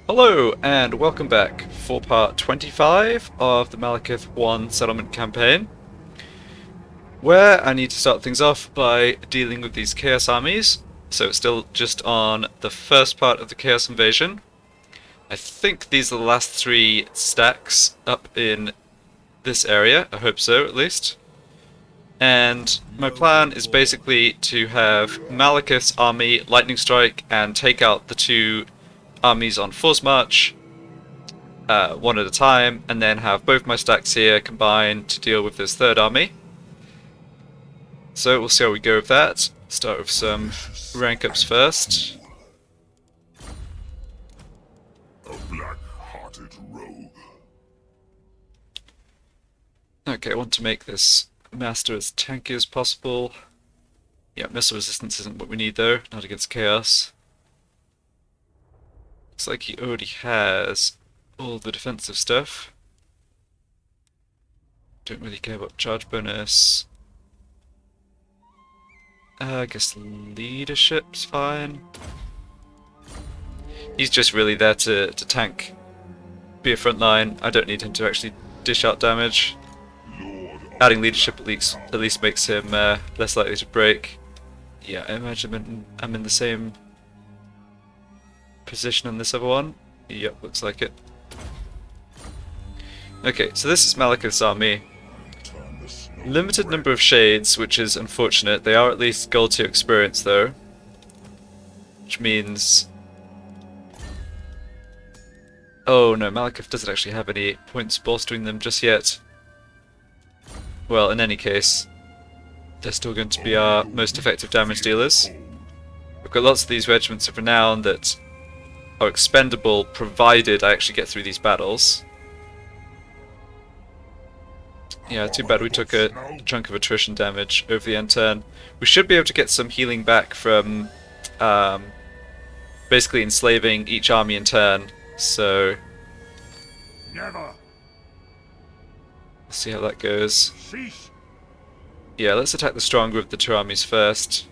Hello and welcome back for part 25 of the Malekith 1 settlement campaign, where I need to start things off by dealing with these Chaos armies. So it's still just on the first part of the Chaos invasion. I think these are the last three stacks up in this area, I hope so at least. And my plan is basically to have Malekith's army lightning strike and take out the two armies on force march, one at a time, and then have both my stacks here combined to deal with this third army. So we'll see how we go with that. Start with some rank ups first. A black-hearted rogue. Okay, I want to make this master as tanky as possible. Yeah, missile resistance isn't what we need though, not against chaos. Looks like he already has all the defensive stuff. Don't really care about charge bonus. I guess leadership's fine. He's just really there to tank, be a front line. I don't need him to actually dish out damage. Adding leadership at least makes him less likely to break. Yeah, I imagine I'm in the same position on this other one. Yep, looks like it. Okay, so this is Malekith's army. Limited number of shades, which is unfortunate. They are at least gold tier experience though, which means... Oh no, Malekith doesn't actually have any points bolstering them just yet. Well, in any case, they're still going to be our most effective damage dealers. We've got lots of these regiments of renown that are expendable provided I actually get through these battles. Yeah, too bad we took a chunk of attrition damage over the end turn. We should be able to get some healing back from basically enslaving each army in turn, so Never. Let's see how that goes. Cease. Yeah, let's attack the stronger of the two armies first.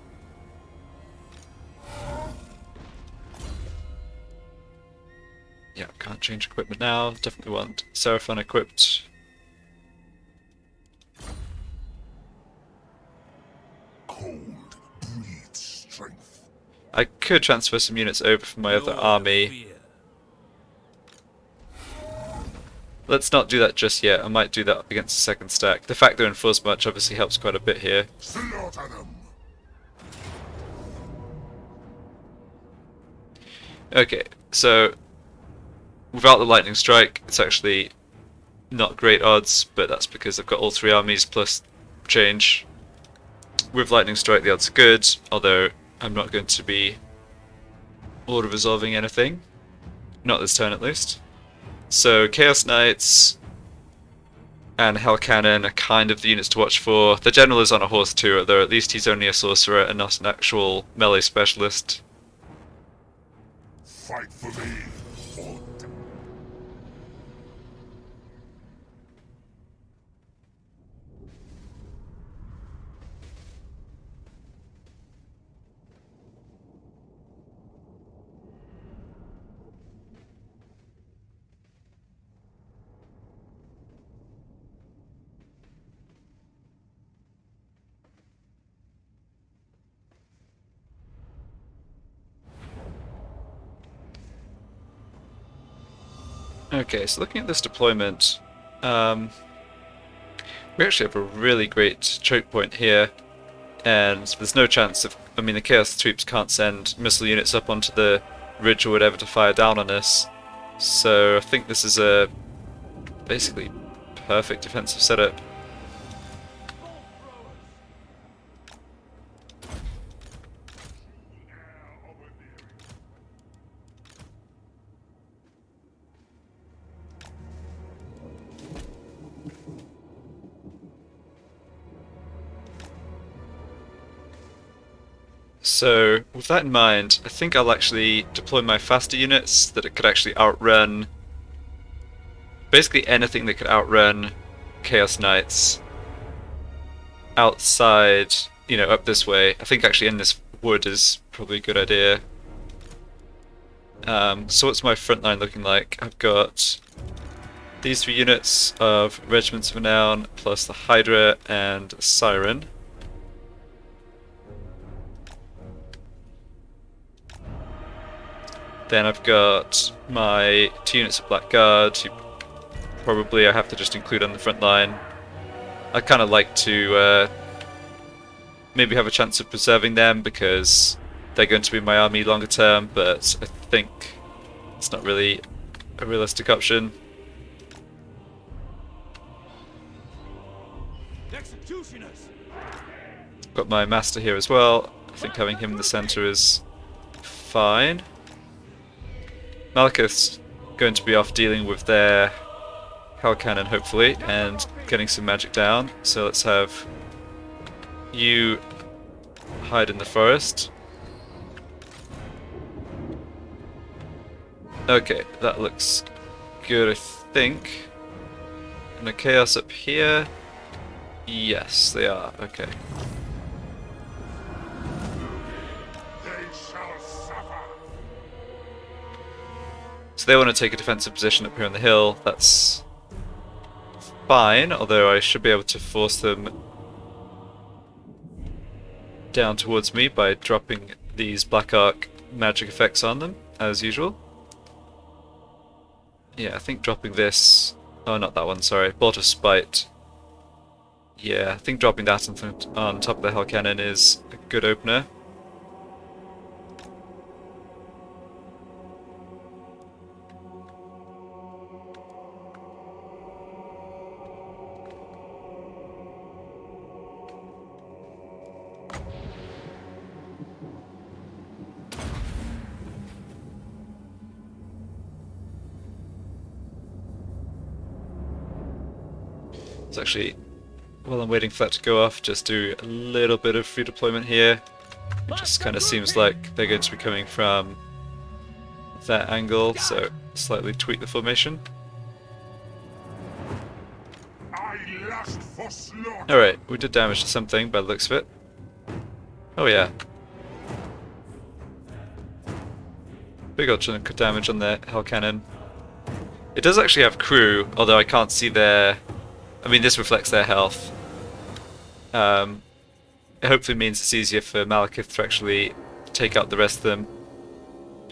Yeah, can't change equipment now. Definitely want Seraphon equipped. Cold breeds strength. I could transfer some units over from my other army. Let's not do that just yet. I might do that against the second stack. The fact they're in force march obviously helps quite a bit here. Slaughter them. Okay, so without the lightning strike, it's actually not great odds, but that's because I've got all three armies plus change. With lightning strike, the odds are good, although I'm not going to be order resolving anything. Not this turn, at least. So Chaos Knights and Hell Cannon are kind of the units to watch for. The General is on a horse too, although at least he's only a sorcerer and not an actual melee specialist. Fight for me, or die. Okay, so looking at this deployment, we actually have a really great choke point here, and there's no chance of... I mean, the Chaos troops can't send missile units up onto the ridge or whatever to fire down on us, so I think this is a basically perfect defensive setup. So, with that in mind, I think I'll actually deploy my faster units that it could actually outrun basically anything that could outrun Chaos Knights outside, up this way. I think actually in this wood is probably a good idea. So what's my front line looking like? I've got these 3 units of Regiments of Renown, plus the Hydra and Siren. Then I've got my 2 units of Black Guard, who probably I have to just include on the front line. I kind of like to maybe have a chance of preserving them because they're going to be my army longer term, but I think it's not really a realistic option. Executioners. Got my master here as well. I think having him in the center is fine. Malekith's going to be off dealing with their Hell Cannon, hopefully, and getting some magic down. So let's have you hide in the forest. Okay, that looks good, I think. And a chaos up here. Yes, they are. Okay. They shall suffer. So they want to take a defensive position up here on the hill. That's fine, although I should be able to force them down towards me by dropping these Black Arc magic effects on them, as usual. Yeah, I think dropping this... Oh, not that one, sorry. Bolt of Spite. Yeah, I think dropping that on top of the Hell Cannon is a good opener. It's actually, while I'm waiting for that to go off, just do a little bit of free deployment here. It just kind of seems like they're going to be coming from that angle, so slightly tweak the formation. I lust for slaughter. Alright, we did damage to something by the looks of it. Oh yeah. Big old chunk of damage on the Hell Cannon. It does actually have crew, although I can't see their... I mean, this reflects their health. It hopefully means it's easier for Malekith to actually take out the rest of them.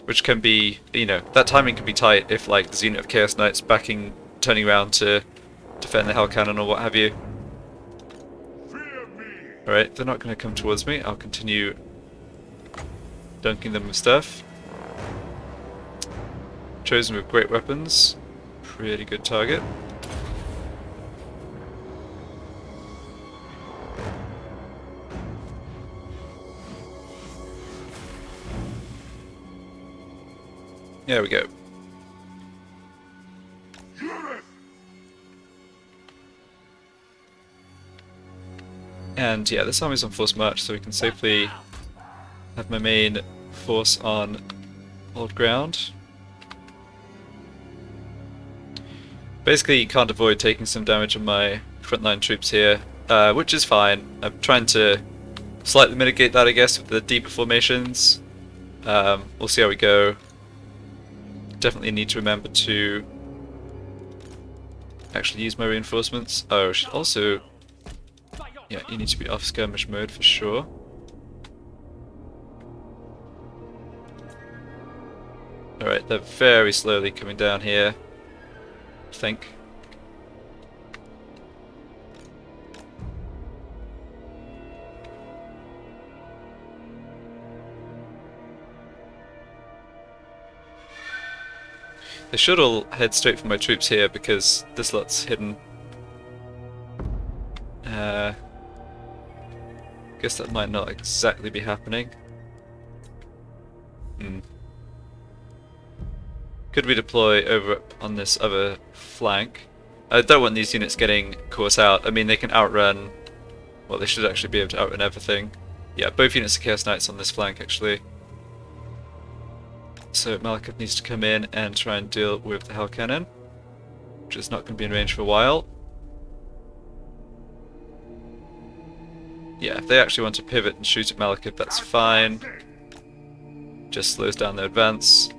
Which can be, you know, that timing can be tight if, like, there's a unit of Chaos Knights turning around to defend the Hell Cannon or what have you. Fear me. Alright, they're not going to come towards me. I'll continue dunking them with stuff. Chosen with great weapons. Pretty good target. There we go. Unit. And yeah, this army's on forced march, so we can safely have my main force on old ground. Basically, you can't avoid taking some damage on my frontline troops here, which is fine. I'm trying to slightly mitigate that, I guess, with the deeper formations. We'll see how we go. Definitely need to remember to actually use my reinforcements. Oh, also, yeah, you need to be off skirmish mode for sure. Alright, they're very slowly coming down here, I think. They should all head straight for my troops here because this lot's hidden. Guess that might not exactly be happening. Could we deploy over on this other flank? I don't want these units getting caught out. I mean, they can outrun... Well, they should actually be able to outrun everything. Yeah, both units of Chaos Knights on this flank, actually. So Malekith needs to come in and try and deal with the Hell Cannon, which is not going to be in range for a while. Yeah, if they actually want to pivot and shoot at Malekith, that's fine. Just slows down their advance.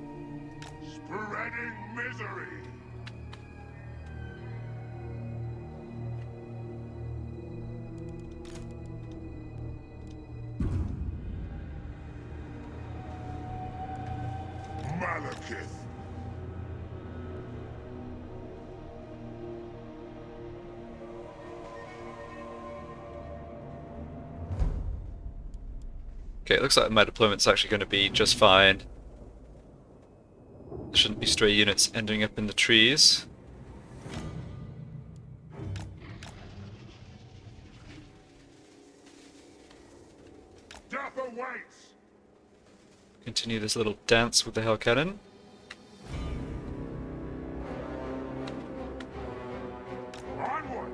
Malekith. Okay, it looks like my deployment's actually going to be just fine. There shouldn't be stray units ending up in the trees. Death awaits. Continue this little dance with the Hell Cannon. Onward.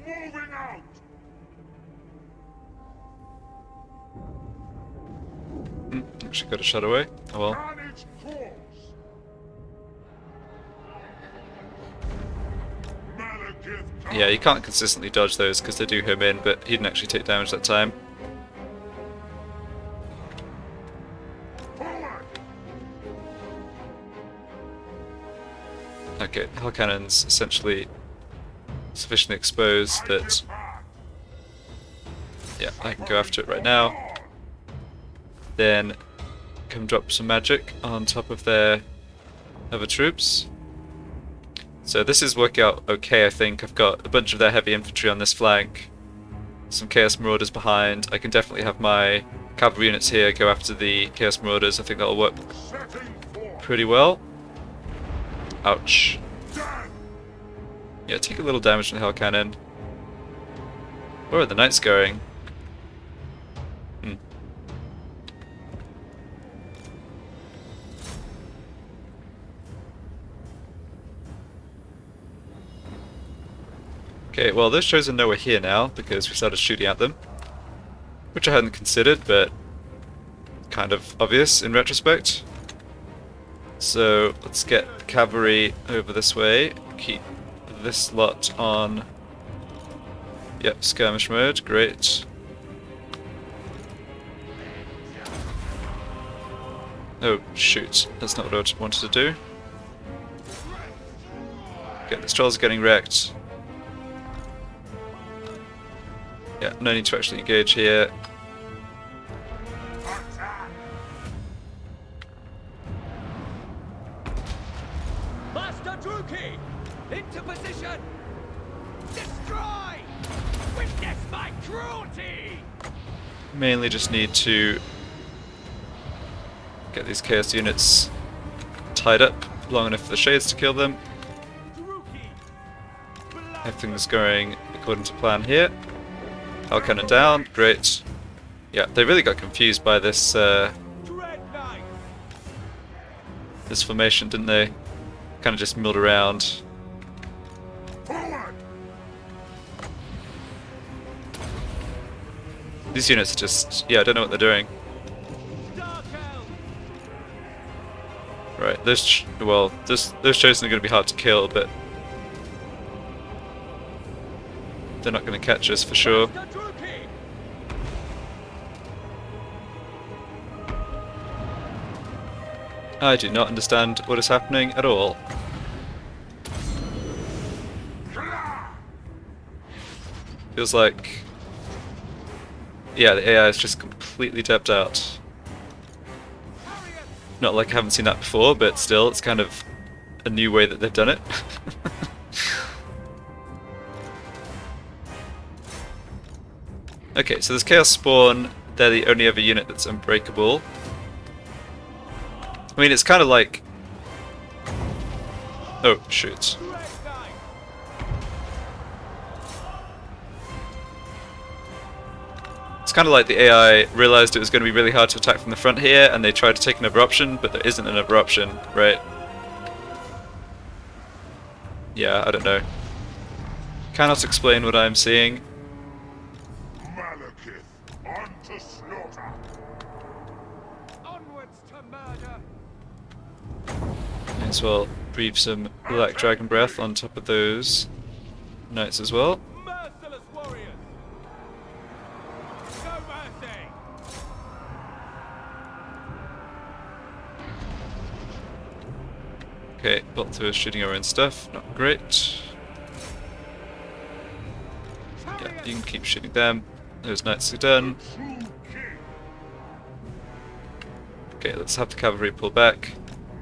Moving out. Actually got a shot away. Oh well. Carnage calls. Malekith comes. Yeah, you can't consistently dodge those because they do home in, but he didn't actually take damage that time. Forward. Okay, Hell Cannon's essentially sufficiently exposed that, yeah, I can go after it right now. Then come drop some magic on top of their other troops. So this is working out okay, I think. I've got a bunch of their heavy infantry on this flank, some Chaos Marauders behind. I can definitely have my cavalry units here go after the Chaos Marauders. I think that'll work Setting forth. pretty well. Ouch. Death. Yeah, take a little damage from the Hell Cannon. Where are the knights going? Okay, well those chosen know we're here now because we started shooting at them. Which I hadn't considered, but kind of obvious in retrospect. So let's get the cavalry over this way. Keep this lot on, yep, skirmish mode, great. Oh shoot, that's not what I wanted to do. Okay, this troll's getting wrecked. Yeah, no need to actually engage here. Attack. Master Druki! Into position! Destroy! Witness my cruelty! Mainly just need to get these chaos units tied up long enough for the shades to kill them. Druki! Everything's going according to plan here. Hell Cannon down, great. Yeah, they really got confused by this Dread Knight! this formation, didn't they? Kind of just milled around. Forward. These units are just, yeah, I don't know what they're doing. Dark Elf! Right, those chosen are going to be hard to kill, but they're not going to catch us for sure. Master Druki! I do not understand what is happening at all. Feels like, yeah, the AI is just completely tapped out. Harriet! Not like I haven't seen that before, but still, it's kind of a new way that they've done it. Okay, so there's Chaos Spawn, they're the only other unit that's unbreakable. I mean, it's kind of like... Oh, shoot. Dread Knight! It's kind of like the AI realized it was going to be really hard to attack from the front here, and they tried to take another option, but there isn't another option, right? Yeah, I don't know. Cannot explain what I'm seeing. Malekith, on to slaughter. Onwards to murder! May as well breathe some Black Dragon Breath on top of those knights as well. Merciless warriors! No mercy! Okay, both of us shooting our own stuff, not great. Yeah, you can keep shooting them. Those knights are done. True king. Okay, let's have the cavalry pull back.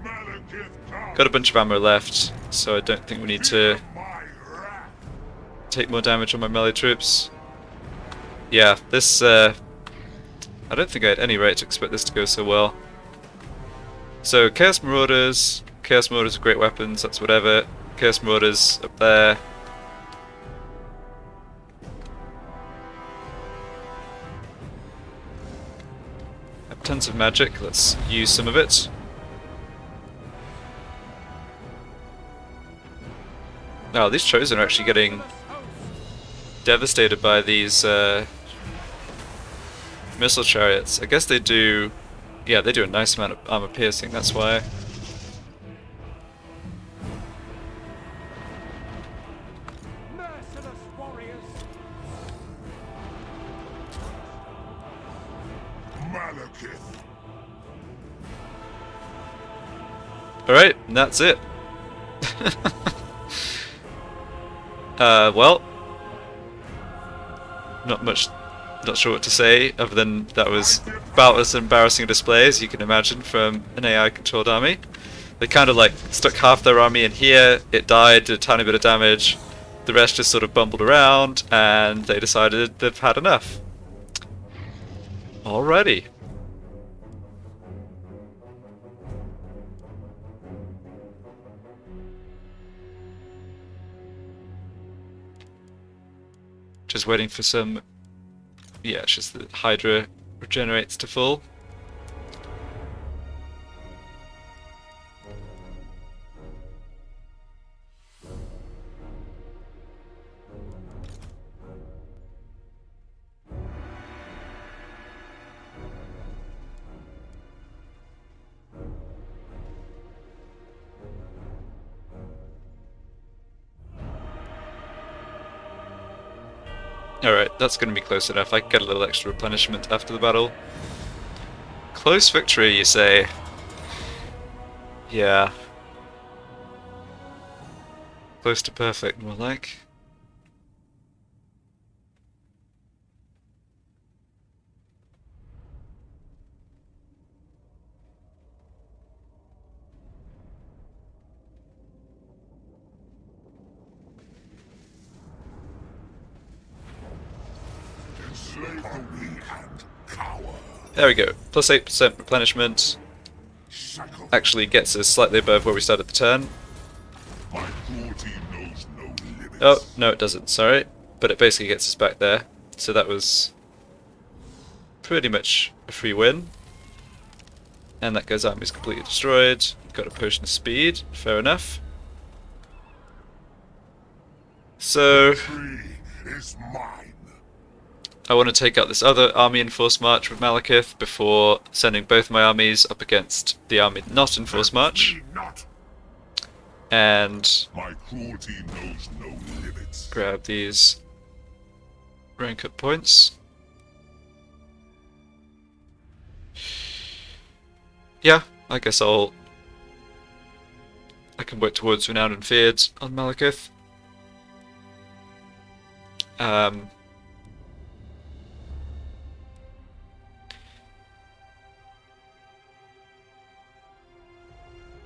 Malekith comes. Got a bunch of ammo left, so I don't think we need to My wrath. take more damage on my melee troops. Yeah, this, I don't think I had any right to expect this to go so well. So, Chaos Marauders are great weapons, that's whatever. Chaos Marauders up there. Have tons of magic, let's use some of it. Now, these Chosen are actually getting devastated by these missile chariots. I guess they do, yeah, they do a nice amount of armor piercing, that's why. Merciless warriors. Malekith. Alright, and that's it. Well, not sure what to say, other than that was about as embarrassing a display as you can imagine from an AI-controlled army. They kind of like stuck half their army in here, it died, did a tiny bit of damage, the rest just sort of bumbled around, and they decided they've had enough. Alrighty. Just waiting for some... Yeah, it's just that Hydra regenerates to full. Alright, that's going to be close enough. I can get a little extra replenishment after the battle. Close victory, you say? Yeah. Close to perfect, more like. Enslave the weak and cower. There we go. Plus 8% replenishment. Shackle. Actually gets us slightly above where we started the turn. My cruelty knows no limits. Oh, no it doesn't, sorry. But it basically gets us back there. So that was pretty much a free win. And that guy's army is completely destroyed. Got a potion of speed, fair enough. So, Tree is mine. I want to take out this other army in force march with Malekith before sending both my armies up against the army not in force march. Me not. And My cruelty knows no limits. grab these rank up points. Yeah, I guess I can work towards Renowned and Feared on Malekith.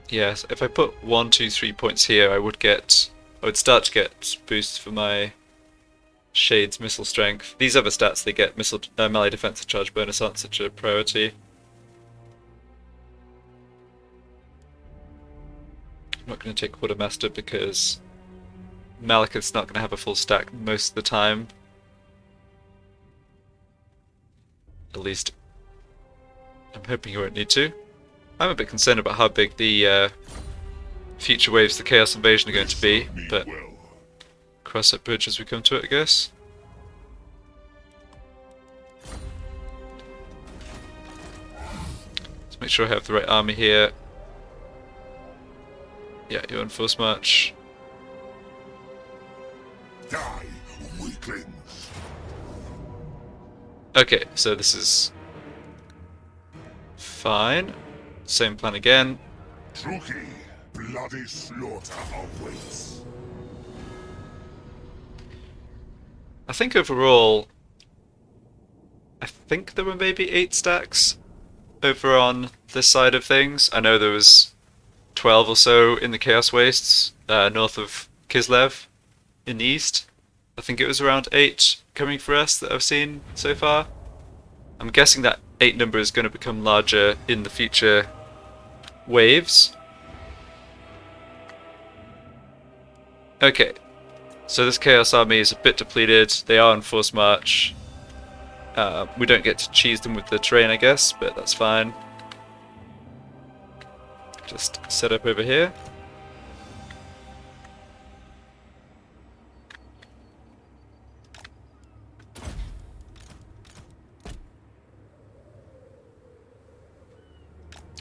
Yes, if I put 1, 2, 3 points here, I would start to get boosts for my Shade's missile strength. These other stats they get missile melee defensive charge bonus aren't such a priority. I'm not going to take Quartermaster because Malekith's not going to have a full stack most of the time. At least, I'm hoping he won't need to. I'm a bit concerned about how big the future waves of the Chaos Invasion are going to be, but cross that bridge as we come to it, I guess. Let's make sure I have the right army here. Yeah, you're on force march. Die, weaklings. Okay, so this is fine. Same plan again. Truki, blood bloody slaughter awaits. I think overall, I think there were maybe 8 stacks over on this side of things. I know there was 12 or so in the Chaos Wastes, north of Kislev, in the east. I think it was around 8 coming for us that I've seen so far. I'm guessing that 8 number is going to become larger in the future waves. Okay, so this Chaos Army is a bit depleted. They are on forced march. We don't get to cheese them with the terrain, I guess, but that's fine. Just set up over here.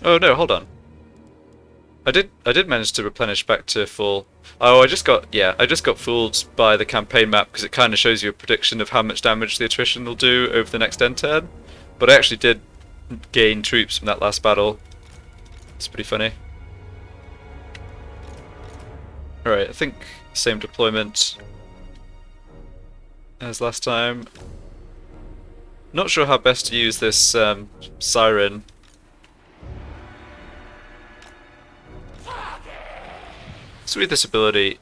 Oh no, hold on. I did manage to replenish back to full. Oh, I just got fooled by the campaign map because it kind of shows you a prediction of how much damage the attrition will do over the next end turn. But I actually did gain troops from that last battle. It's pretty funny. Alright, I think same deployment as last time. Not sure how best to use this siren. Let's read this ability.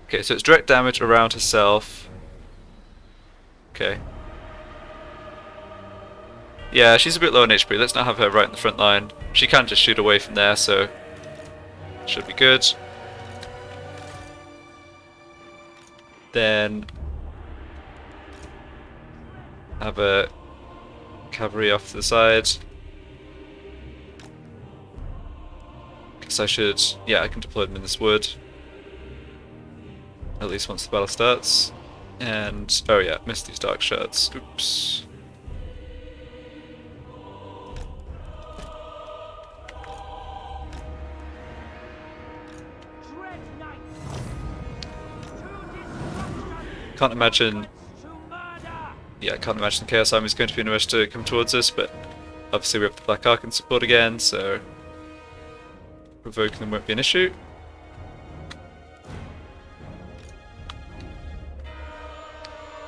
Okay, so it's direct damage around herself. Okay. Yeah, she's a bit low on HP. Let's not have her right in the front line. She can just shoot away from there, so should be good. Then have a cavalry off to the side. Guess I should, yeah, I can deploy them in this wood. At least once the battle starts. And, oh yeah, missed these dark shards. Oops. Can't imagine. Yeah, I can't imagine the Chaos Army is going to be in a rush to come towards us, but obviously we have the Black Ark in support again, so provoking them won't be an issue.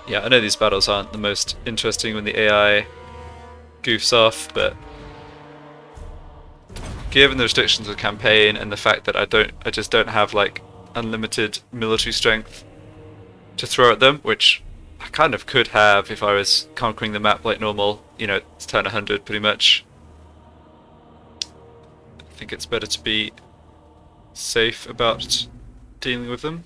Yeah, I know these battles aren't the most interesting when the AI goofs off, but given the restrictions of the campaign and the fact that I just don't have like unlimited military strength to throw at them, which I kind of could have if I was conquering the map like normal, you know, it's turn 100 pretty much. I think it's better to be safe about dealing with them.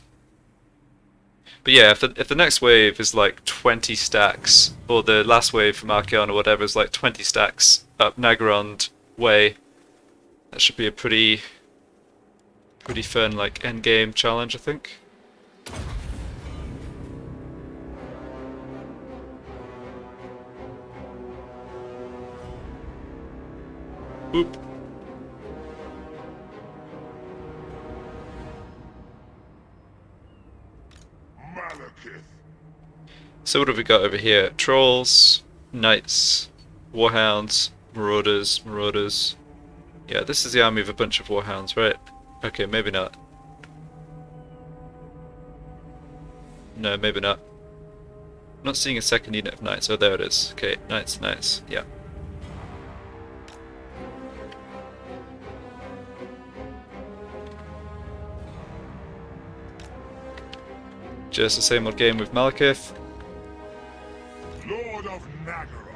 But yeah, if the next wave is like 20 stacks, or the last wave from Archeon or whatever is like 20 stacks up Nagarond way, that should be a pretty fun like end game challenge, I think. Oop. Malekith. So what have we got over here? Trolls, knights, warhounds, marauders. Yeah, this is the army of a bunch of warhounds, right? Okay, maybe not. No, maybe not. I'm not seeing a second unit of knights. Oh, there it is. Okay, knights, yeah. Just the same old game with Malekith. Lord of Nagaroth.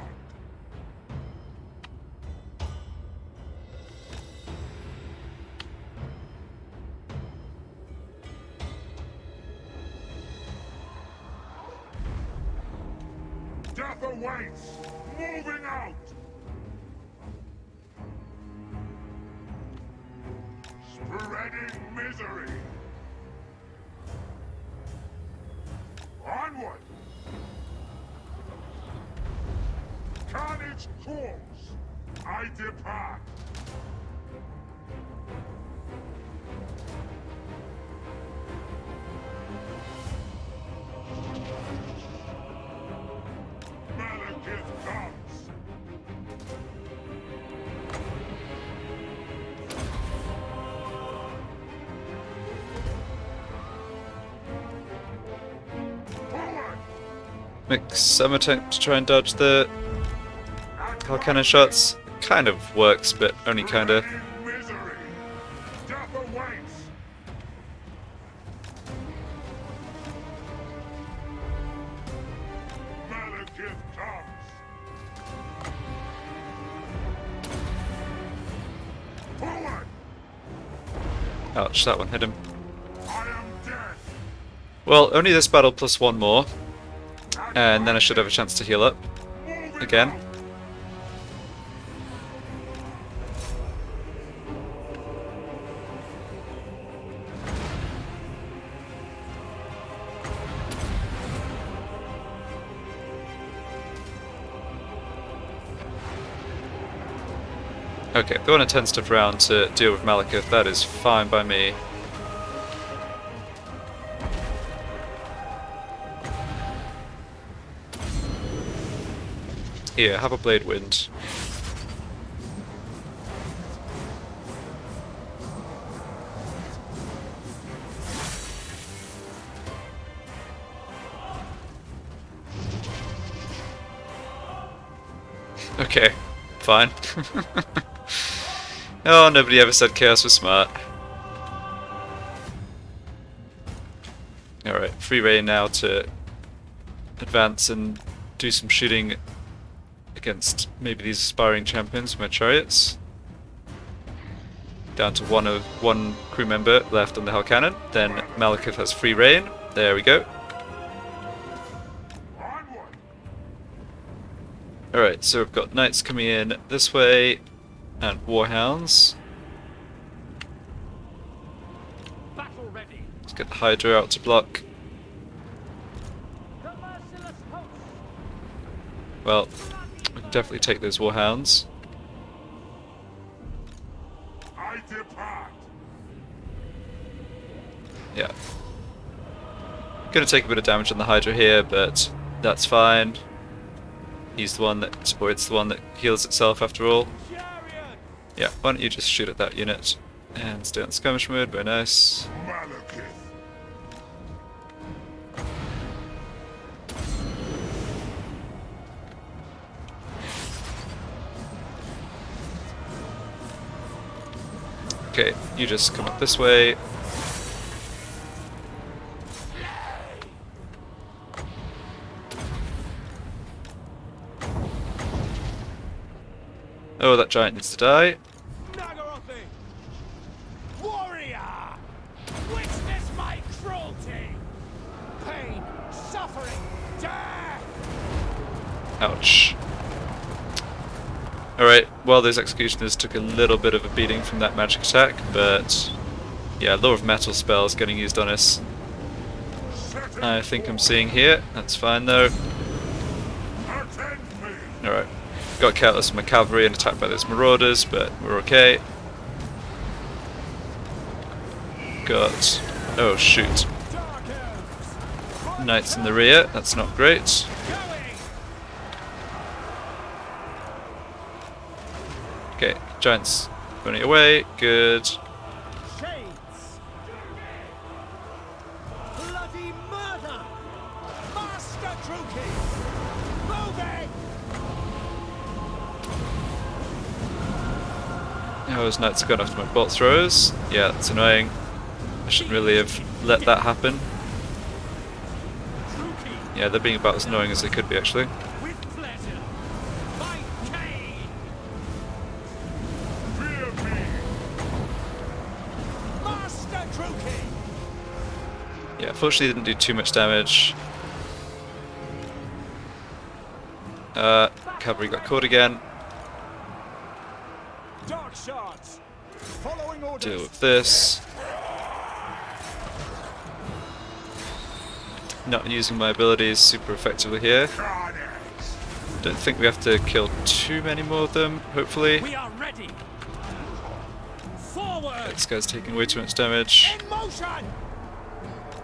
Death awaits! Moving out! Spreading misery! Onward! Carnage calls! I depart! Malekith comes! make some attempt to try and dodge the hell cannon shots. Kind of works, but only kinda. In misery. Death awaits. Malekith comes. Forward. Ouch, that one hit him. I am dead. Well, only this battle plus one more, and then I should have a chance to heal up again. Okay, they want to 10 stuff around to deal with Malekith, that is fine by me. Here, have a blade wind. Okay, fine. Oh, nobody ever said chaos was smart. Alright, free reign now to advance and do some shooting against maybe these aspiring champions with my chariots. Down to one crew member left on the hell cannon. Then Malekith has free reign. There we go. Onward. Alright, so we've got knights coming in this way and warhounds. Battle ready. Let's get the Hydra out to block. The merciless host. Well, we can definitely take those warhounds. I depart. Yeah. Gonna take a bit of damage on the Hydra here, but that's fine. He's the one that, or it's the one that heals itself after all. Chariot. Yeah, why don't you just shoot at that unit and stay on skirmish mode, very nice. Malekith. Okay, you just come up this way. Oh, that giant needs to die. Nagarothi. Warrior. Witness my cruelty. Pain. Suffering. Death. Ouch. Alright, well those executioners took a little bit of a beating from that magic attack, but yeah, Law of Metal spells getting used on us. I think I'm seeing here. That's fine though. Attend me. Alright. Got countless of my cavalry and attacked by those marauders, but we're okay. Got... oh shoot. Dark elves. Knights in the rear, that's not great. Going. Okay, giants running away, good. Shades. Bloody murder. Master Druki. Moving. Oh, those knights have gone after my bolt throwers. Yeah, that's annoying. I shouldn't really have let that happen. Druki. Yeah, they're being about as annoying as they could be actually. With pleasure. By Cain. Fear me. Master Druki. Yeah, fortunately didn't do too much damage. Cavalry got caught again. Dark shards. Following orders. Deal with this. Not using my abilities super effectively here. Carnage. Don't think we have to kill too many more of them, hopefully. We are ready. Forward. This guy's taking way too much damage. In motion.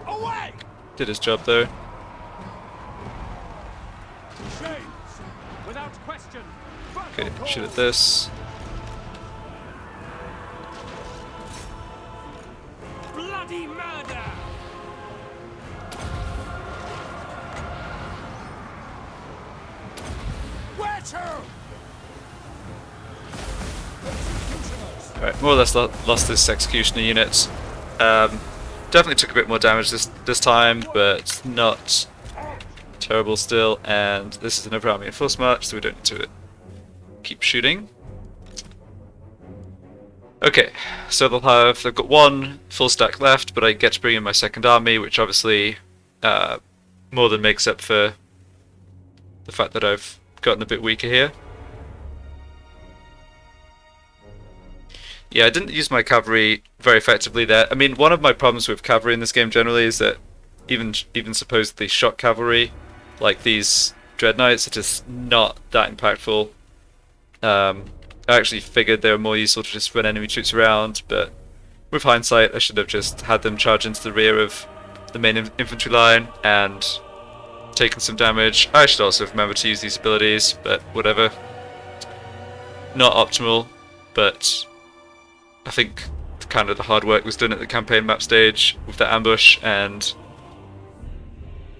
Away. Did his job though. Shades. Without question. Okay, shoot at this. Bloody murder. Alright, more or less lost this executioner unit. Definitely took a bit more damage this time, but not terrible still. And this is another army in force march, so we don't need to keep shooting. Okay, so they've got one full stack left, but I get to bring in my second army, which obviously more than makes up for the fact that I've gotten a bit weaker here. Yeah, I didn't use my cavalry very effectively there. I mean, one of my problems with cavalry in this game generally is that even supposedly shock cavalry, like these dread knights, are just not that impactful. I actually figured they were more useful to just run enemy troops around, but with hindsight I should have just had them charge into the rear of the main infantry line and taken some damage. I should also remember to use these abilities, but whatever. Not optimal, but I think kind of the hard work was done at the campaign map stage with that ambush, and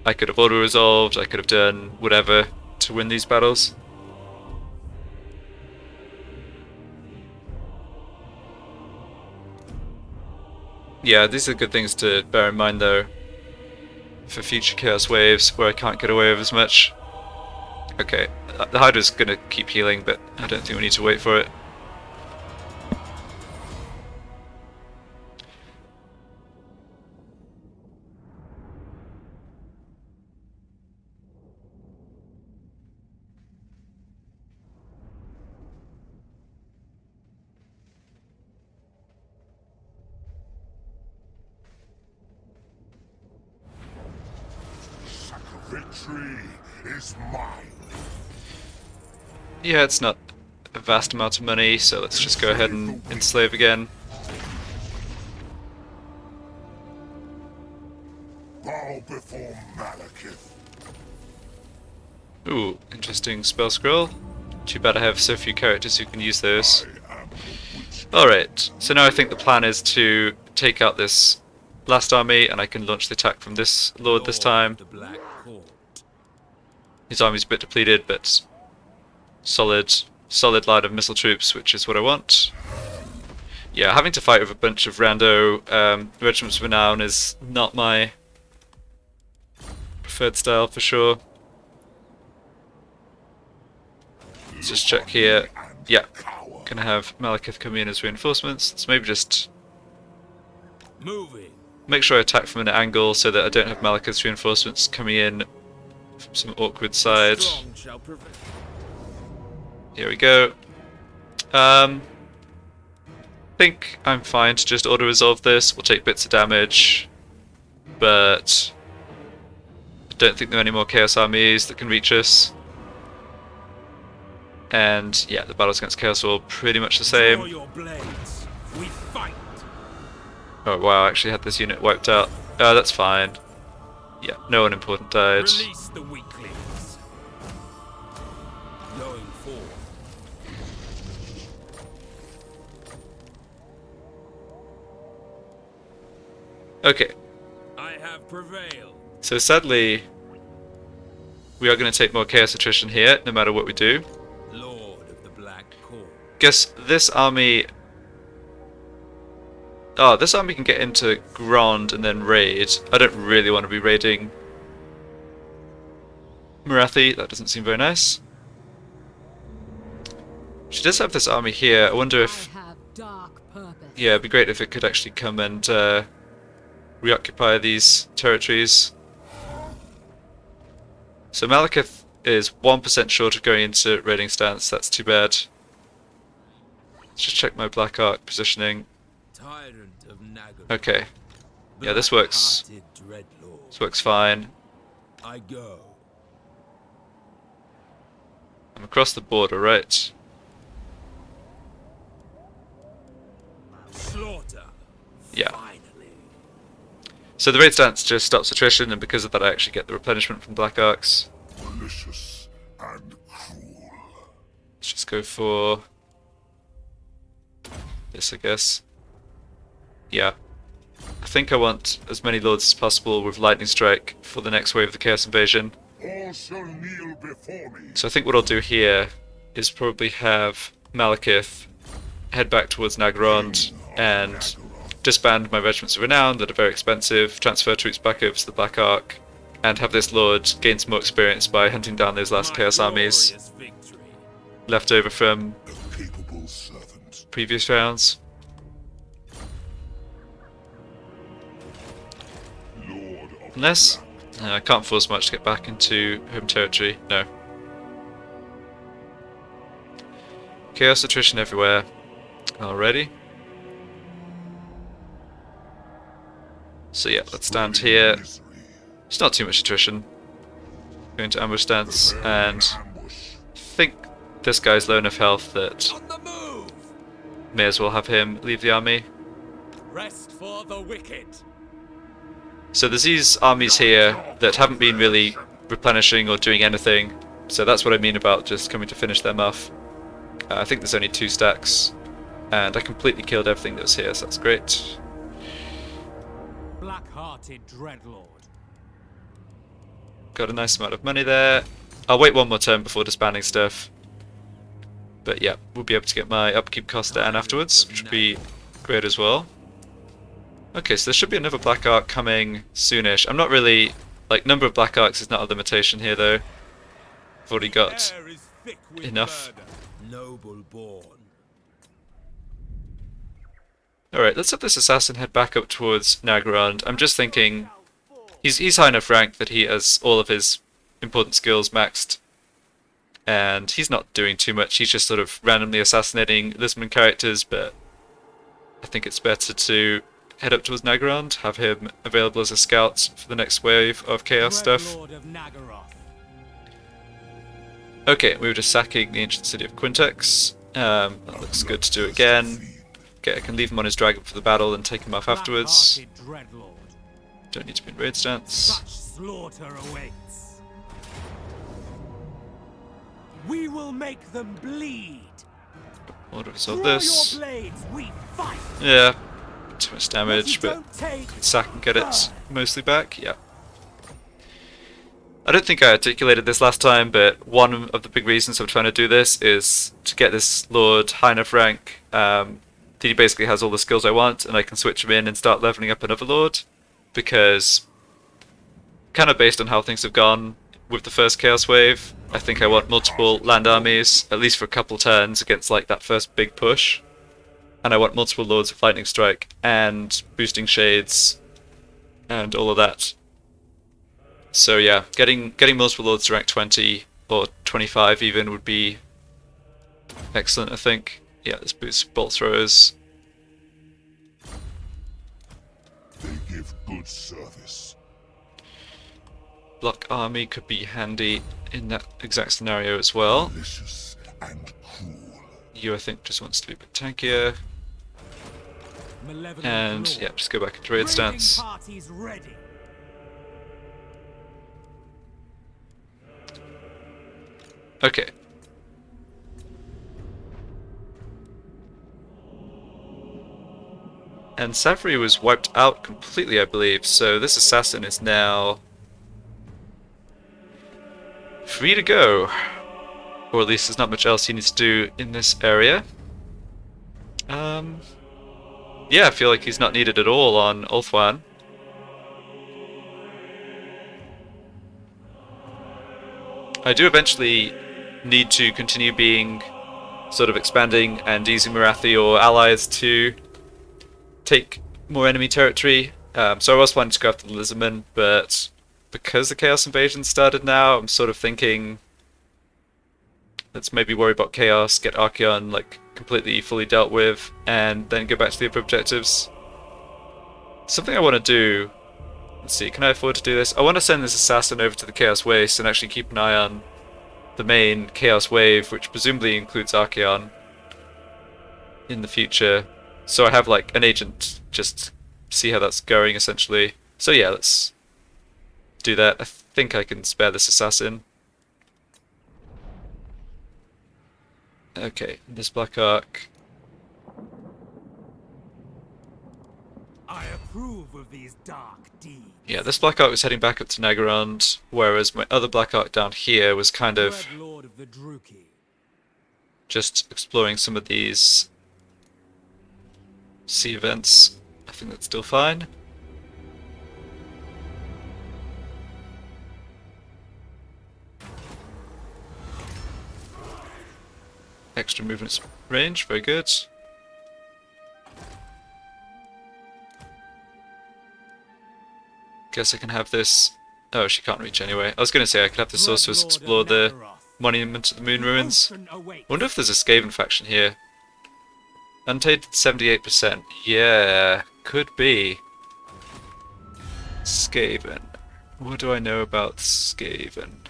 I could have auto-resolved, I could have done whatever to win these battles. Yeah, these are good things to bear in mind though for future Chaos Waves where I can't get away with as much. Okay, the Hydra's gonna keep healing, but I don't think we need to wait for it. Victory is mine. Yeah, it's not a vast amount of money, so let's just go ahead and enslave again. Bow before Malekith. Ooh, interesting spell scroll. Too bad I have so few characters who can use those. Alright, so now I think the plan is to take out this last army and I can launch the attack from this lord this time. His army's a bit depleted, but solid line of missile troops, which is what I want. Yeah, having to fight with a bunch of rando regiments of renown is not my preferred style for sure. Let's just check here. Yeah, gonna have Malekith come in as reinforcements. Let's maybe just make sure I attack from an angle so that I don't have Malekith's reinforcements coming in from some awkward side. Here we go. I think I'm fine to just auto-resolve this. We'll take bits of damage, but I don't think there are any more Chaos armies that can reach us. And yeah, the battles against Chaos are all pretty much the same. Oh wow, I actually had this unit wiped out. That's fine. Yeah, no one important died. Release the weaklings. Going forward. Okay. I have prevailed. So sadly, we are going to take more Chaos attrition here, no matter what we do. Lord of the Black Core. Guess this army... Oh, this army can get into Grand and then raid. I don't really want to be raiding Marathi, that doesn't seem very nice. She does have this army here. I wonder if... Yeah, it'd be great if it could actually come and reoccupy these territories. So Malekith is 1% short of going into raiding stance, that's too bad. Let's just check my Black Arc positioning. Okay. Yeah, this works. This works fine. I go. I'm across the border, right? Slaughter. Yeah. Finally. So the raid stance just stops attrition, and because of that I actually get the replenishment from Black Arcs. Malicious and cruel. Let's just go for this, I guess. Yeah. I think I want as many lords as possible with Lightning Strike for the next wave of the Chaos Invasion. All shall kneel before me. So I think what I'll do here is probably have Malekith head back towards Nagarond and disband my regiments of renown that are very expensive, transfer troops back over to the Black Ark, and have this lord gain some more experience by hunting down those last Chaos armies Glorious victory. left over from A capable servant. previous rounds. Lord of Unless I can't force much to get back into home territory. No. Chaos attrition everywhere. Already. So yeah, let's stand here. misery. It's not too much attrition. Going to ambush stance, and Ambush. I think this guy's low enough health that On the move! may as well have him leave the army. Rest for the wicked. So there's these armies here that haven't been really replenishing or doing anything. So that's what I mean about just coming to finish them off. I think there's only 2 stacks, and I completely killed everything that was here, so that's great. Black-hearted dreadlord. Got a nice amount of money there. I'll wait one more turn before disbanding stuff. But yeah, we'll be able to get my upkeep cost down afterwards, which would be great as well. Okay, so there should be another Black Ark coming soonish. I'm not really... like, number of Black Arks is not a limitation here though. I've already got Air is thick with enough. murder. Noble born. Alright, let's have this assassin head back up towards Nagarond. I'm just thinking... He's high enough rank that he has all of his important skills maxed. And he's not doing too much, he's just sort of randomly assassinating Lisbon characters, but I think it's better to head up towards Nagarond, have him available as a scout for the next wave of chaos stuff. Dreadlord of Nagaroth. Okay, we were just sacking the ancient city of Quintex. That looks good to do again. Okay, I can leave him on his dragon for the battle and take him off afterwards. Black-hearted dreadlord. Don't need to be in raid stance. Such slaughter awaits. We will make them bleed. Order of all Draw this. your blades, we fight. Yeah, too much What you damage, but don't take, sack and get it mostly back. Yeah. I don't think I articulated this last time, but one of the big reasons I'm trying to do this is to get this Lord high enough rank that he basically has all the skills I want, and I can switch him in and start leveling up another Lord. Because, kind of based on how things have gone with the first Chaos Wave, I think I want multiple land armies, at least for a couple turns, against like that first big push. And I want multiple Lords of Lightning Strike, and boosting Shades, and all of that. So yeah, getting multiple Lords to rank 20, or 25 even, would be excellent, I think. Yeah, let's boost Bolt Throwers. They give good service. Block Army could be handy in that exact scenario as well. Malicious and cruel. You, I think, just wants to be a bit tankier. Malevolent And lord. yeah, just go back into raid stance. Raiding parties ready. Okay. And Savary was wiped out completely, I believe, so this assassin is now free to go. Or at least there's not much else he needs to do in this area. Yeah, I feel like he's not needed at all on Ulthuan. I do eventually need to continue being sort of expanding and using Marathi or allies to take more enemy territory. So I was planning to go after the Lizardmen, but because the Chaos Invasion started now, I'm sort of thinking let's maybe worry about Chaos, get Archeon like completely fully dealt with, and then go back to the other objectives. Something I want to do, let's see, can I afford to do this? I want to send this assassin over to the Chaos Waste and actually keep an eye on the main Chaos Wave, which presumably includes Archeon in the future. So I have like an agent just see how that's going essentially. So yeah, let's do that. I think I can spare this assassin. Okay, this Black Ark. I approve of these dark deeds. Yeah, this Black Ark was heading back up to Nagarond, whereas my other Black Ark down here was kind of Dreadlord of the Druki. just exploring some of these sea events. I think that's still fine. Extra movement range, very good. Guess I can have this. Oh, she can't reach anyway. I was going to say I could have the sorceress explore the monument of the moon ruins. I wonder if there's a Skaven faction here. Untainted 78%. Yeah, could be. Skaven. What do I know about Skaven?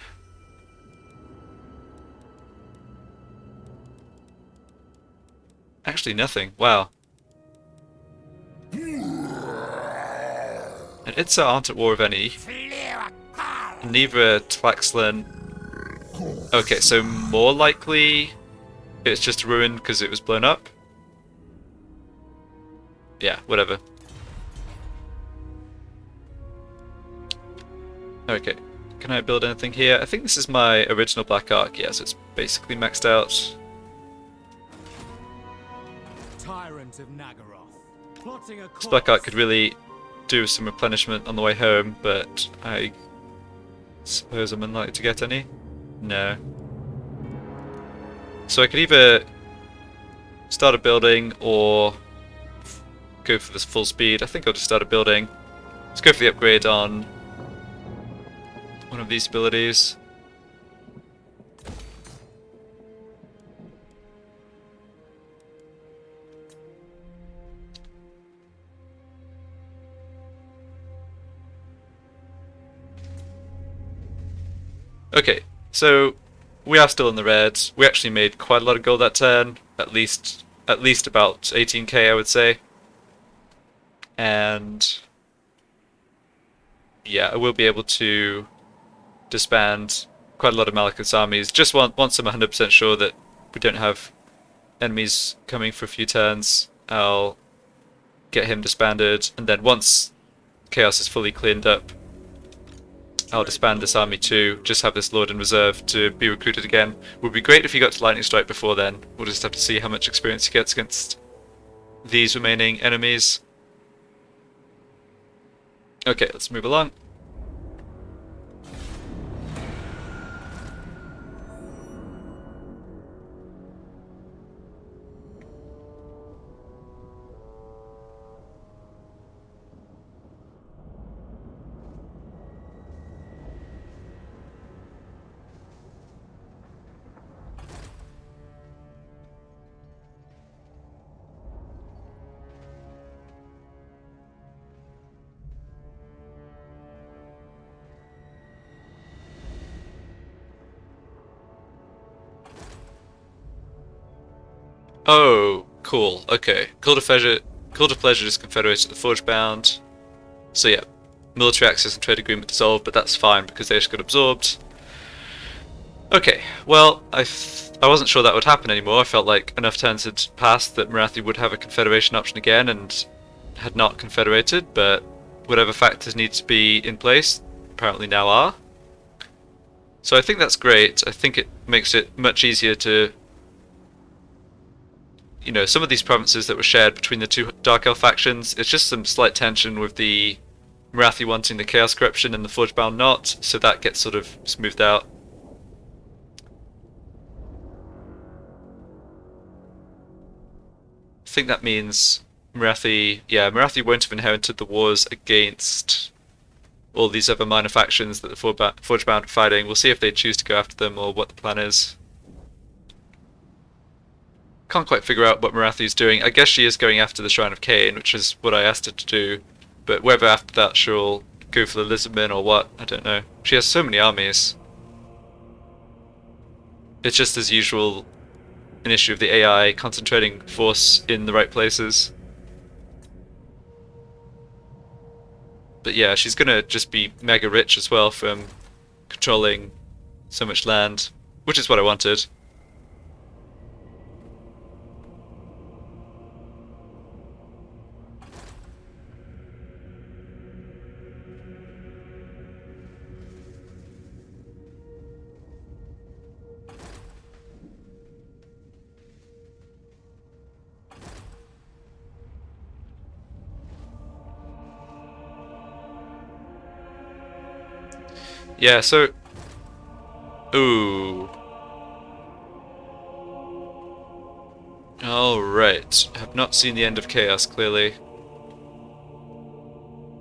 Actually, nothing. Wow. And Itza aren't at war with any. Neither Tlaxlan. Okay, so more likely it's just a ruin because it was blown up. Yeah, whatever. Okay, can I build anything here? I think this is my original Black Ark, yeah, so it's basically maxed out. Tyrant of Nagaroth, plotting a This Black Ark could really do some replenishment on the way home, but I suppose I'm unlikely to get any. No. So I could either start a building or go for this full speed. I think I'll just start a building. Let's go for the upgrade on one of these abilities. Okay, so we are still in the red. We actually made quite a lot of gold that turn, at least about 18k, I would say. And yeah, I will be able to disband quite a lot of Malekith's armies. Just once I'm 100% sure that we don't have enemies coming for a few turns, I'll get him disbanded, and then once Chaos is fully cleaned up, I'll disband this army too, just have this Lord in reserve to be recruited again. Would be great if he got to Lightning Strike before then. We'll just have to see how much experience he gets against these remaining enemies. Okay, let's move along. Oh, cool. Okay. Cult of Pleasure is confederated to the Forgebound. So yeah, military access and trade agreement dissolved, but that's fine because they just got absorbed. Okay, well, I wasn't sure that would happen anymore. I felt like enough turns had passed that Marathi would have a confederation option again and had not confederated, but whatever factors need to be in place apparently now are. So I think that's great. I think it makes it much easier to, you know, some of these provinces that were shared between the two Dark Elf factions, it's just some slight tension with the Marathi wanting the Chaos Corruption and the Forgebound not, so that gets sort of smoothed out. I think that means Marathi won't have inherited the wars against all these other minor factions that the Forgebound are fighting. We'll see if they choose to go after them or what the plan is. Can't quite figure out what Marathi's doing. I guess she is going after the Shrine of Cain, which is what I asked her to do. But whether after that she'll go for the Lizardmen or what, I don't know. She has so many armies. It's just as usual an issue of the AI concentrating force in the right places. But yeah, she's gonna just be mega rich as well from controlling so much land, which is what I wanted. Yeah, so... Ooh. Alright. Have not seen the end of Chaos, clearly.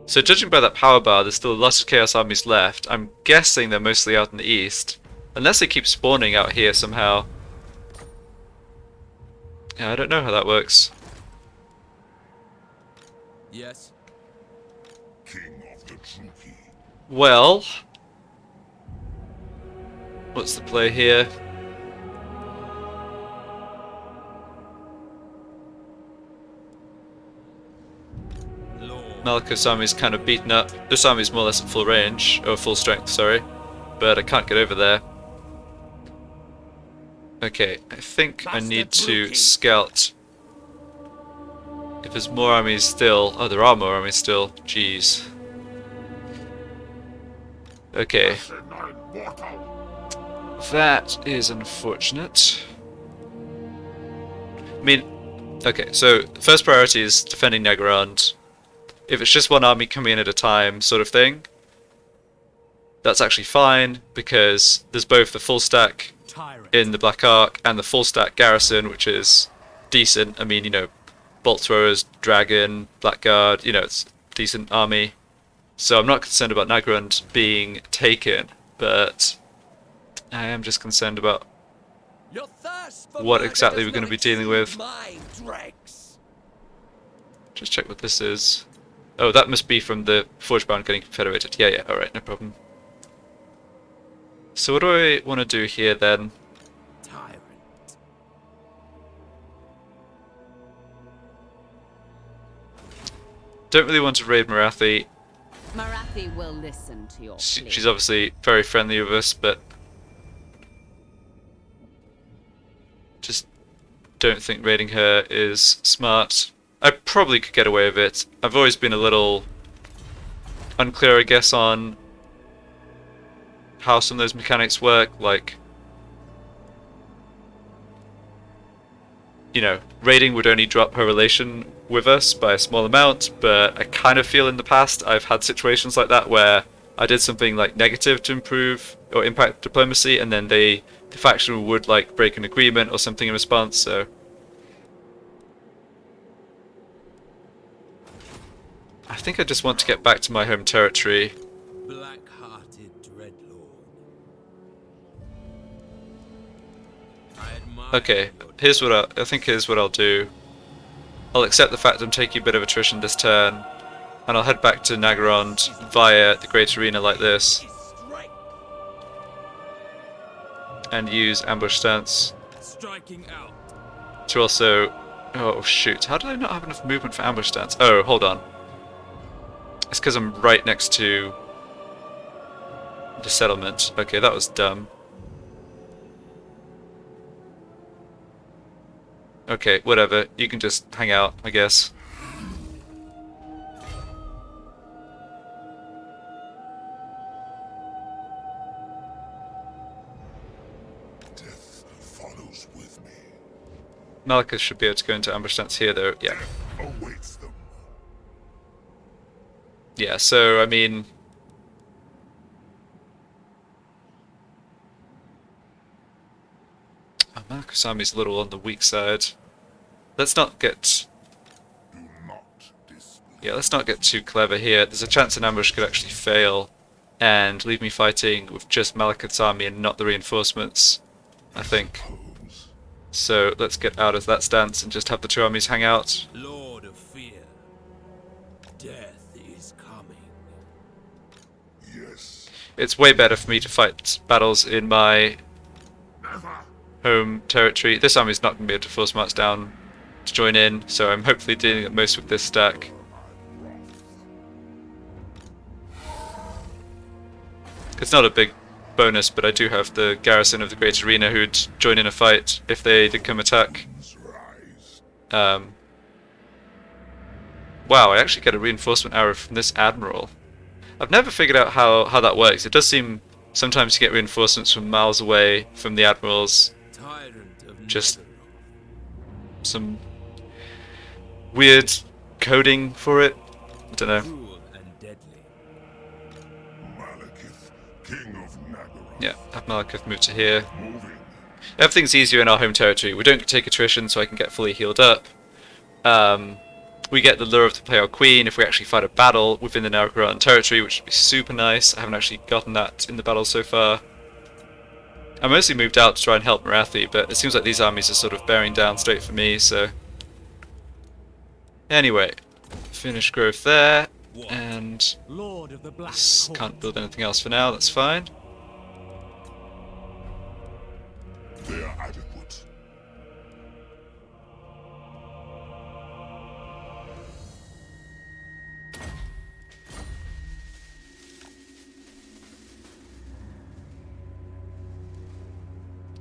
So judging by that power bar, there's still a lot of Chaos armies left. I'm guessing they're mostly out in the east. Unless they keep spawning out here somehow. Yeah, I don't know how that works. Yes. King of the Truki. Well... What's the play here? Lord. Malekith's army's kind of beaten up. This army's more or less at full range, or full strength, sorry. But I can't get over there. Okay, I think I need to scout. If there's more armies still... Oh, there are more armies still. Jeez. Okay. That is unfortunate. I mean, okay, so the first priority is defending Nagarand. If it's just one army coming in at a time sort of thing, that's actually fine, because there's both the full stack in the Black Ark and the full stack garrison, which is decent. I mean, you know, bolt throwers, dragon, blackguard, you know, it's a decent army. So I'm not concerned about Nagarand being taken, but I am just concerned about what exactly we're going to be dealing with. Just check what this is. Oh, that must be from the Forgebound getting confederated. Yeah, yeah, alright, no problem. So what do I want to do here then? Don't really want to raid Marathi. Marathi will listen to your plea. She's obviously very friendly with us, but just don't think raiding her is smart. I probably could get away with it. I've always been a little unclear, I guess, on how some of those mechanics work, like, you know, raiding would only drop her relation with us by a small amount, but I kind of feel in the past I've had situations like that where I did something like negative to improve or impact diplomacy, and then the faction would like break an agreement or something in response, so I think I just want to get back to my home territory. Black-hearted dreadlord. Okay, here's what I think here's what I'll do. I'll accept the fact I'm taking a bit of attrition this turn, and I'll head back to Nagarand via the Great Arena like this, and use ambush stance Striking out. to also... Oh shoot, how did I not have enough movement for ambush stance? Oh, hold on. It's because I'm right next to the settlement. Okay, that was dumb. Okay, whatever. You can just hang out, I guess. Death follows with me. Malekith should be able to go into ambush stance here, though. Yeah. Awaits them. Yeah, so, I mean... Oh, Malekith's army's a little on the weak side. Let's not get... Do not displease. Yeah, let's not get too clever here. There's a chance an ambush could actually fail and leave me fighting with just Malekith's army and not the reinforcements, I think. So let's get out of that stance and just have the two armies hang out. Lord of fear. Death is coming. Yes. It's way better for me to fight battles in my Never. home territory. This army's not going to be able to force march down to join in, so I'm hopefully dealing at most with this stack. It's not a big bonus, but I do have the garrison of the Great Arena who'd join in a fight if they did come attack. Rise. Wow, I actually get a reinforcement arrow from this admiral. I've never figured out how that works. It does seem sometimes you get reinforcements from miles away from the admirals. Tyrant of Just Netherrealm. some weird coding for it. I don't know. Cruel and deadly. Malekith King of Nagara. Yeah, have Malekith move to here. Moving. Everything's easier in our home territory. We don't take attrition, so I can get fully healed up. We get the lure of the Pale Queen if we actually fight a battle within the Nagaran territory, which would be super nice. I haven't actually gotten that in the battle so far. I mostly moved out to try and help Marathi, but it seems like these armies are sort of bearing down straight for me, so... Anyway, finish growth there, and... Lord of the Black Can't build anything else for now, that's fine. They are adequate.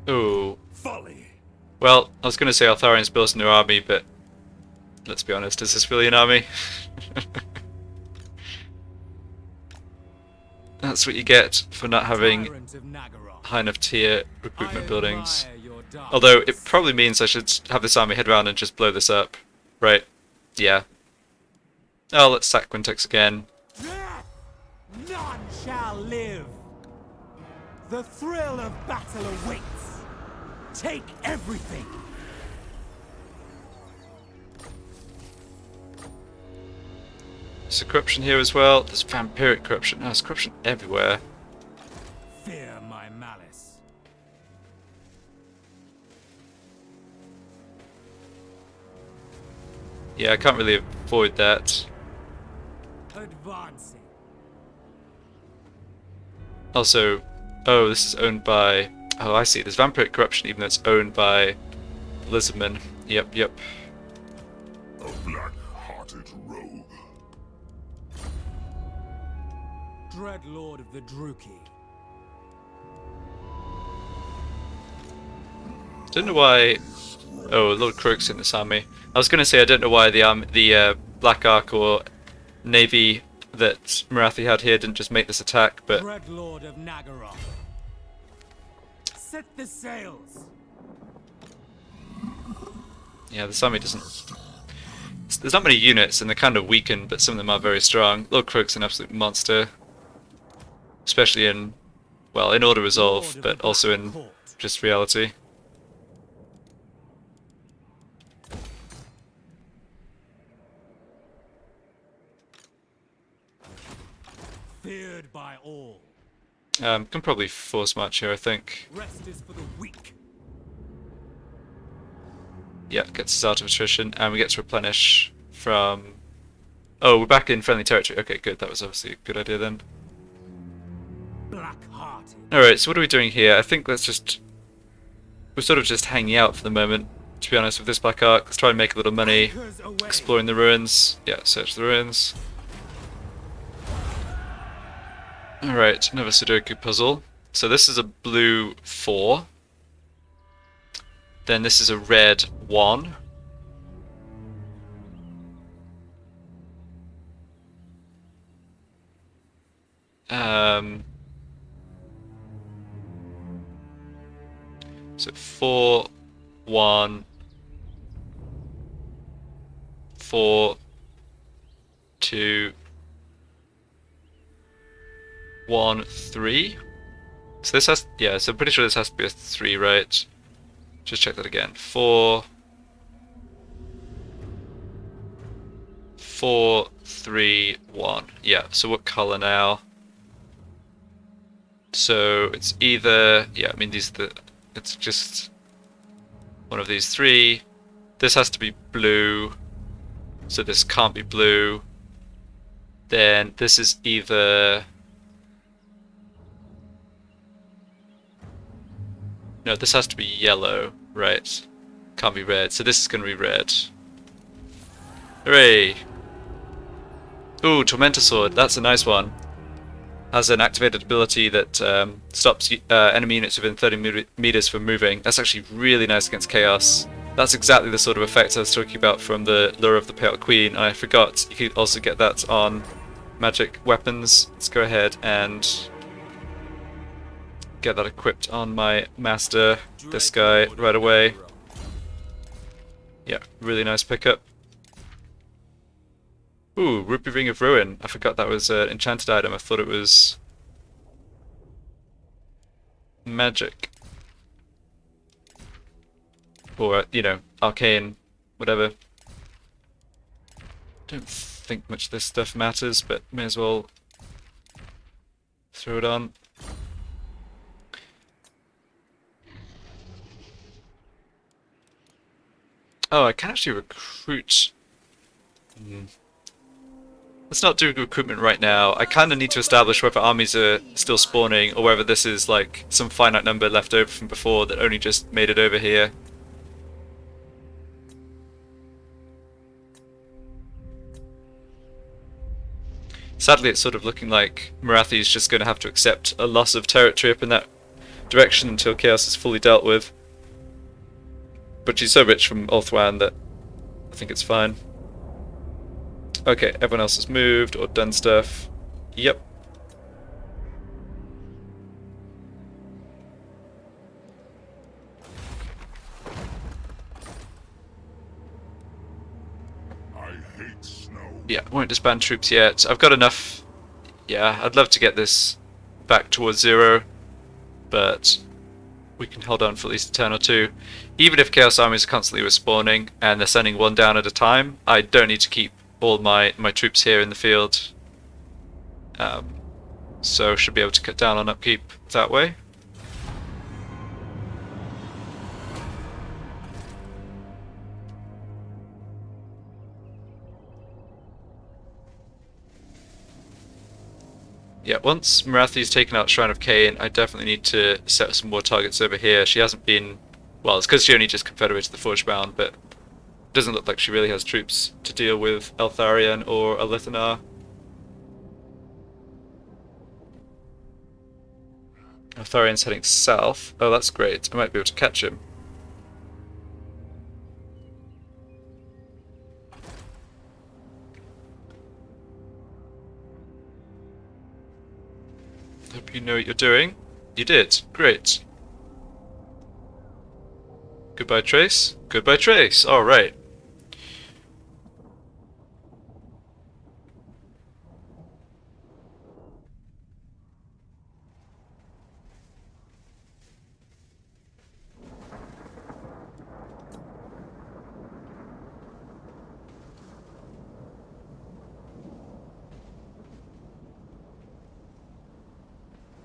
Ooh. Folly. Well, I was going to say Arthurians built a new army, but... Let's be honest, is this really an army? That's what you get for not having Tyrant of Nagara. high enough tier recruitment I buildings. admire your darkness. Although it probably means I should have this army head around and just blow this up. Right. Yeah. Oh, let's sack Quintex again. Death! None shall live. The thrill of battle awaits. Take everything. There's corruption here as well. There's vampiric corruption. Oh, there's corruption everywhere. Fear my malice. Yeah, I can't really avoid that. Advancing. Also, oh, this is owned by... Oh, I see. There's vampiric corruption even though it's owned by Lizardmen. Yep, yep. A black-hearted rogue. Dread Lord of the Druki. Don't know why... Oh, Lord Crook's in this army. I was going to say I don't know why the Black Ark or Navy that Marathi had here didn't just make this attack, but... Dread Lord of Nagara. Set the sails. Yeah, this army doesn't... There's not many units, and they're kind of weakened, but some of them are very strong. Lord Crook's an absolute monster. Especially in... Well, in Order Resolve, but also in just reality. Feared by all. Can probably force march here, I think. Rest is for the weak. Yeah, gets us out of attrition, and we get to replenish from... Oh, we're back in friendly territory. Okay, good. That was obviously a good idea then. Black-hearted. Alright, so what are we doing here? I think let's just... We're sort of just hanging out for the moment, to be honest, with this Black Ark. Let's try and make a little money Anchors away. exploring the ruins. Yeah, search the ruins. Alright, another Sudoku puzzle. So this is a blue 4. Then this is a red 1. So 4, 1, 4, 2, 1, 3. So this has, yeah, so I'm pretty sure this has to be a 3, right? Just check that again. 4, 4, 3, 1. Yeah, so what color now? So it's either, yeah, I mean these are the, it's just one of these 3. This has to be blue, so this can't be blue. Then this is either... No, this has to be yellow, right? Can't be red, so this is going to be red. Hooray! Ooh, Tormentor Sword, that's a nice one. Has an activated ability that stops enemy units within 30 meters from moving. That's actually really nice against Chaos. That's exactly the sort of effect I was talking about from the Lure of the Pale Queen, and I forgot you could also get that on magic weapons. Let's go ahead and get that equipped on my master, this guy, right away. Yeah, really nice pickup. Ooh, Rupee Ring of Ruin. I forgot that was an enchanted item. I thought it was... magic. Or, you know, arcane, whatever. Don't think much of this stuff matters, but may as well throw it on. Oh, I can actually recruit. Let's not do recruitment right now. I kind of need to establish whether armies are still spawning or whether this is like some finite number left over from before that only just made it over here. Sadly, it's sort of looking like Marathi's just going to have to accept a loss of territory up in that direction until Chaos is fully dealt with. But she's so rich from Ulthuan that I think it's fine. Okay, everyone else has moved or done stuff. Yep. I hate snow. Yeah, won't disband troops yet. I've got enough. Yeah, I'd love to get this back towards 0, but we can hold on for at least a turn or two. Even if Chaos armies are constantly respawning and they're sending one down at a time, I don't need to keep all my troops here in the field. So should be able to cut down on upkeep that way. Yeah, once Marathi's taken out Shrine of Cain, I definitely need to set some more targets over here. She hasn't been... Well, it's because she only just confederated the Forgebound, but it doesn't look like she really has troops to deal with Eltharion or Alithanar. Eltharion's heading south. Oh, that's great. I might be able to catch him. Hope you know what you're doing. You did. Great. Goodbye, Trace. Goodbye, Trace. Alright.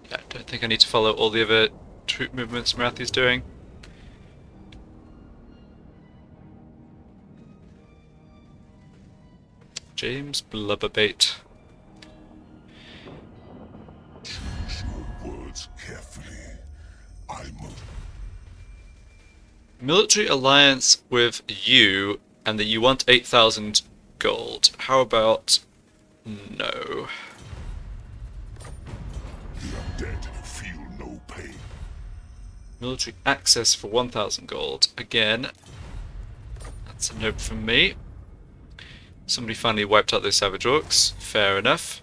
Yeah, I don't think I need to follow all the other troop movements Marathi's doing. James Blubberbait. Choose your words carefully. Military alliance with you, and that you want 8,000 gold. How about no? The undead feel no pain. Military access for 1,000 gold. Again, that's a note from me. Somebody finally wiped out those savage orcs. Fair enough.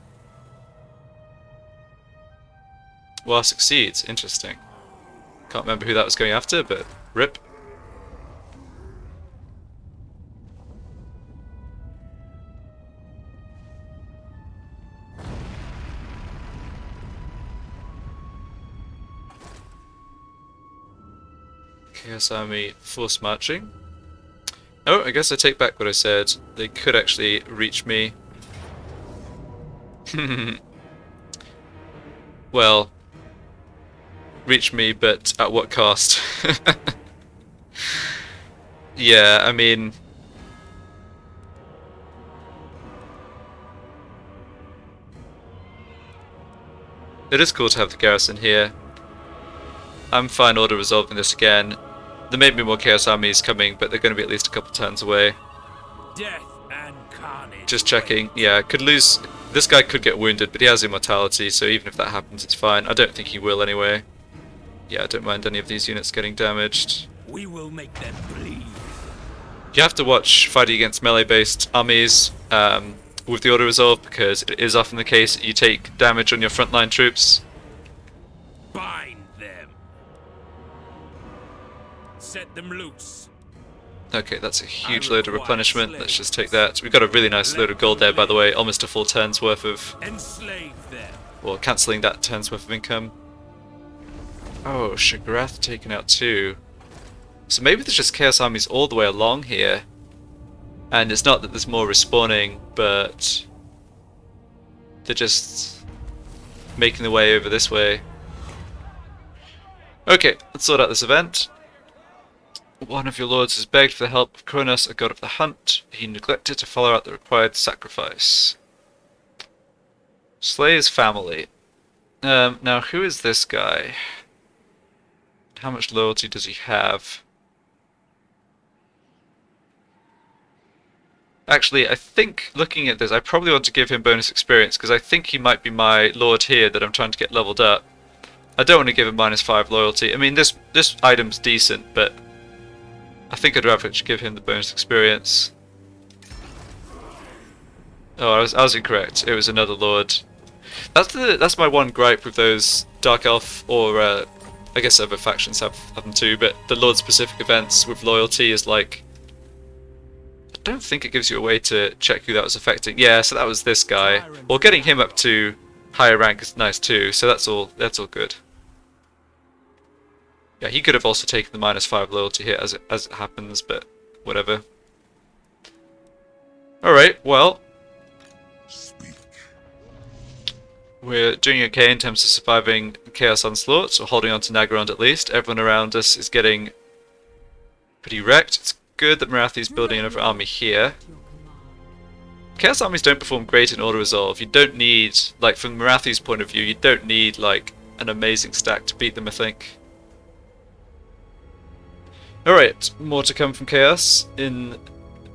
War succeeds. Interesting. Can't remember who that was going after, but rip. Chaos Army force marching. Oh, I guess I take back what I said. They could actually reach me. Well, reach me, but at what cost? Yeah, I mean... It is cool to have the garrison here. I'm fine order resolving this again. There may be more Chaos armies coming, but they're going to be at least a couple turns away. Death and carnage. Just checking. Yeah, could lose... This guy could get wounded, but he has immortality, so even if that happens, it's fine. I don't think he will anyway. Yeah, I don't mind any of these units getting damaged. We will make them bleed. You have to watch fighting against melee-based armies with the auto resolve, because it is often the case that you take damage on your frontline troops. Bind them. Set them loose. Okay, that's a huge load of replenishment. Let's just take that. We've got a really nice load of gold there, by the way. Almost a full turn's worth of... Enslave them. Well, cancelling that turn's worth of income. Oh, Shagrath taken out too. So maybe there's just Chaos Armies all the way along here. And it's not that there's more respawning, but they're just making their way over this way. Okay, let's sort out this event. One of your lords has begged for the help of Kronos, a god of the hunt. He neglected to follow out the required sacrifice. Slay his family. Now who is this guy? How much loyalty does he have? Actually, I think, looking at this, I probably want to give him bonus experience, because I think he might be my lord here that I'm trying to get leveled up. I don't want to give him -5 loyalty. I mean, this item's decent, but I think I'd rather just give him the bonus experience. Oh, I was incorrect. It was another lord. That's my one gripe with those Dark Elf, or I guess other factions have them too, but the Lord-specific events with loyalty is like... I don't think it gives you a way to check who that was affecting. Yeah, so that was this guy. Well, getting him up to higher rank is nice too, so that's all good. Yeah, he could have also taken the -5 loyalty hit as it happens, but whatever. Alright, well, we're doing okay in terms of surviving Chaos Onslaught, or holding on to Nagorond at least. Everyone around us is getting pretty wrecked. It's good that Marathi's building another army here. Chaos armies don't perform great in auto resolve. You don't need, like, from Marathi's point of view, you don't need like an amazing stack to beat them, I think. Alright, more to come from Chaos in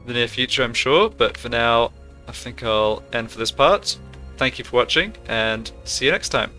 the near future, I'm sure, but for now I think I'll end for this part. Thank you for watching, and see you next time.